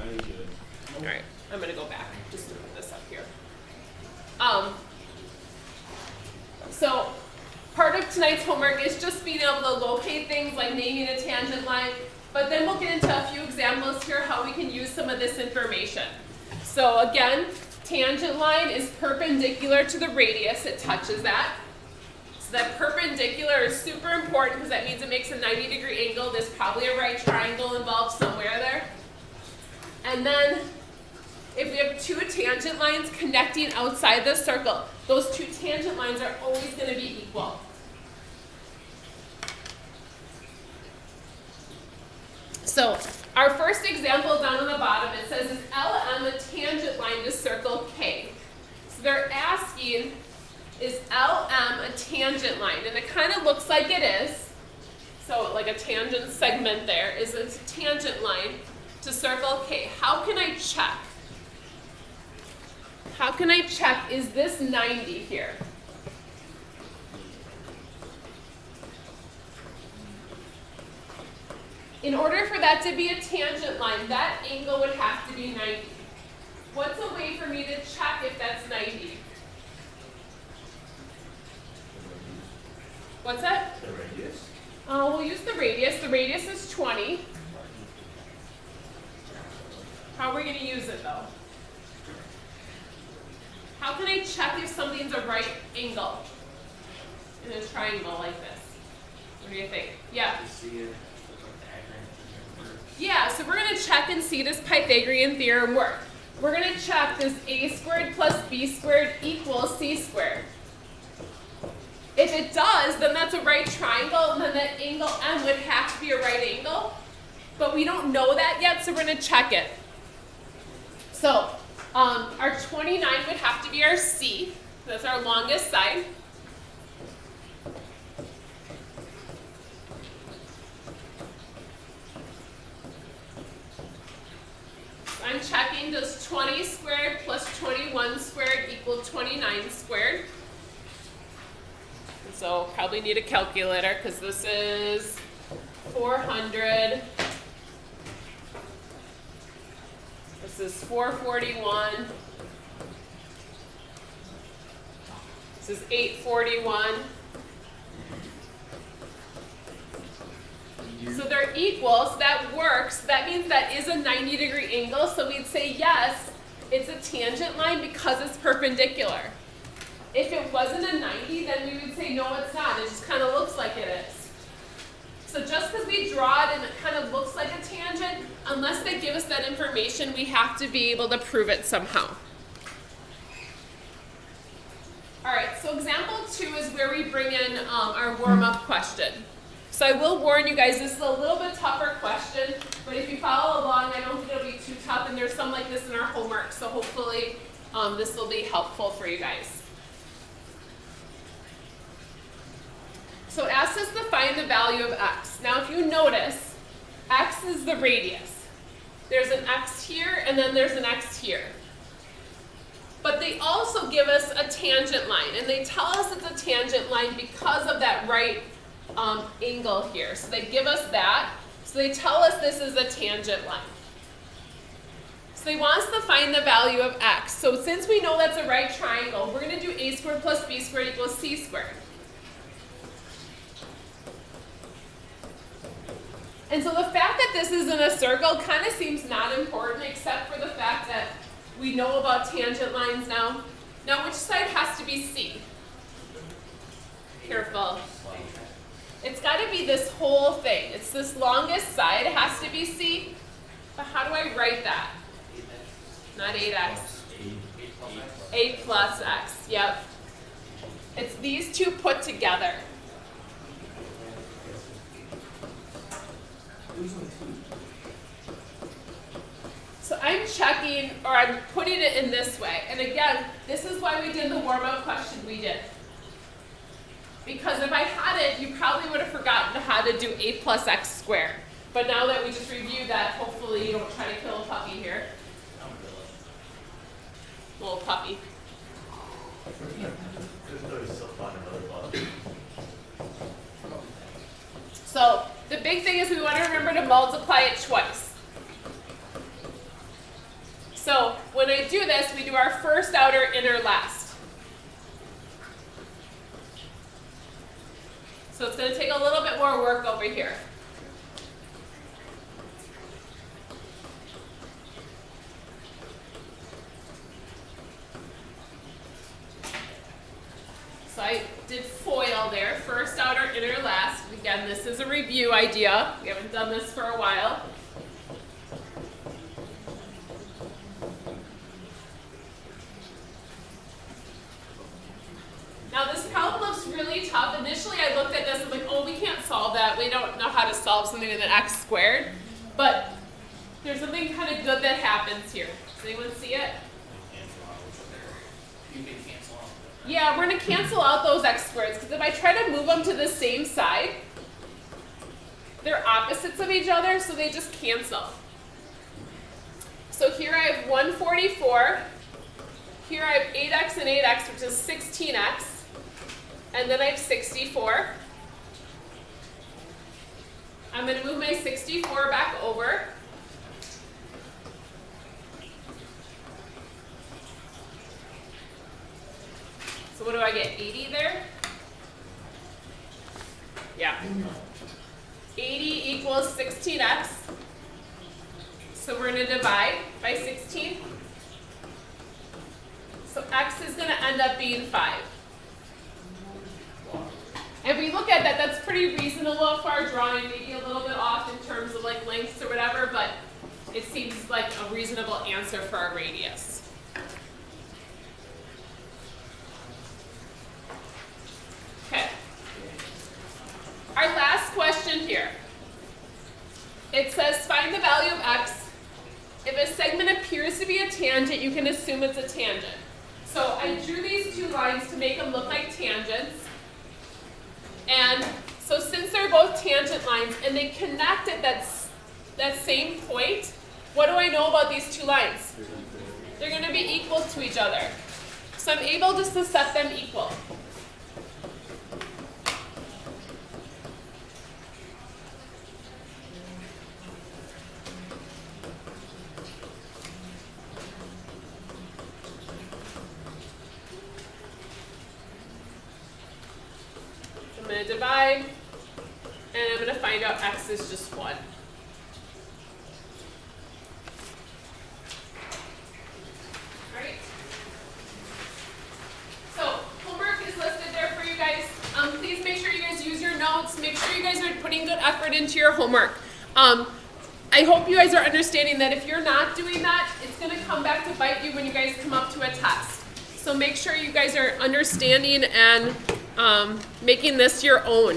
All right, I'm gonna go back just to put this up here. So part of tonight's homework is just being able to locate things like naming a tangent line, but then we'll get into a few examples here how we can use some of this information. So again, tangent line is perpendicular to the radius, it touches that. So that perpendicular is super important because that means it makes a 90-degree angle. There's probably a right triangle involved somewhere there. And then if we have two tangent lines connecting outside the circle, those two tangent lines are always going to be equal. So our first example down on the bottom, it says, is LM a tangent line to circle K? So they're asking, is LM a tangent line? And it kind of looks like it is. So like a tangent segment there is a tangent line to circle K. How can I check? How can I check, is this 90 here? In order for that to be a tangent line, that angle would have to be 90. What's a way for me to check if that's 90? What's that? The radius. We'll use the radius. The radius is 20. How are we going to use it though? How can I check if something's a right angle in a triangle like this? What do you think? Yeah. Yeah, so we're going to check and see does Pythagorean theorem work. We're going to check, does a squared plus b squared equal c squared? If it does, then that's a right triangle, and then that angle M would have to be a right angle. But we don't know that yet, so we're going to check it. So our 29 would have to be our C. That's our longest side. I'm checking, does 20 squared plus 21 squared equal 29 squared? And so probably need a calculator because this is 400. This is 441. This is 841. So they're equal, so that works. That means that is a 90-degree angle, so we'd say yes, it's a tangent line because it's perpendicular. If it wasn't a 90, then we would say no, it's not. It just kind of looks like it is. So just because we draw it and it kind of looks like a tangent, unless they give us that information, we have to be able to prove it somehow. All right, so example 2 is where we bring in our warm-up question. So I will warn you guys, this is a little bit tougher question, but if you follow along, I don't think it'll be too tough, and there's some like this in our homework, so hopefully this will be helpful for you guys. So it asks us to find the value of x. Now if you notice, x is the radius. There's an x here, and then there's an x here. But they also give us a tangent line, and they tell us it's a tangent line because of that right angle here. So they give us that. So they tell us this is a tangent line. So they want us to find the value of x. So since we know that's a right triangle, we're going to do a squared plus b squared equals c squared. And so the fact that this is in a circle kind of seems not important, except for the fact that we know about tangent lines now. Now which side has to be c? Careful. It's got to be this whole thing. It's this longest side. It has to be c. But how do I write that? Not 8x. A plus x. Yep. It's these two put together. So I'm checking, or I'm putting it in this way. And again, this is why we did the warm-up question we did. Because if I had it, you probably would have forgotten how to do a plus x squared. But now that we just reviewed that, hopefully you don't try to kill a puppy here. Little puppy. So the big thing is we want to remember to multiply it twice. So when I do this, we do our first, outer, inner, last. So it's going to take a little bit more work over here. So I did FOIL there, first, outer, inner, last. Again, this is a review idea. We haven't done this for a while. Now this problem looks really tough. Initially I looked at this and I'm like, oh, we can't solve that. We don't know how to solve something with an x squared. But there's something kind of good that happens here. Does anyone see it? Yeah, we're going to cancel out those x squareds, because if I try to move them to the same side, they're opposites of each other, so they just cancel. So here I have 144. Here I have 8x and 8x, which is 16x. And then I have 64. I'm going to move my 64 back over. So what do I get, 80 there? Yeah. 80 equals 16x. So we're going to divide by 16. So x is going to end up being 5. If we look at that, that's pretty reasonable for our drawing, maybe a little bit off in terms of like lengths or whatever, but it seems like a reasonable answer for our radius. Okay. Our last question here. It says find the value of x. If a segment appears to be a tangent, you can assume it's a tangent. So I drew these two lines to make them look like tangents. And so since they're both tangent lines and they connect at that same point, what do I know about these two lines? They're going to be equal to each other. So I'm able just to set them equal. I'm going to divide, and I'm going to find out x is just 1. Alright. So, homework is listed there for you guys. Please make sure you guys use your notes. Make sure you guys are putting good effort into your homework. I hope you guys are understanding that if you're not doing that, it's going to come back to bite you when you guys come up to a test. So make sure you guys are understanding and making this your own.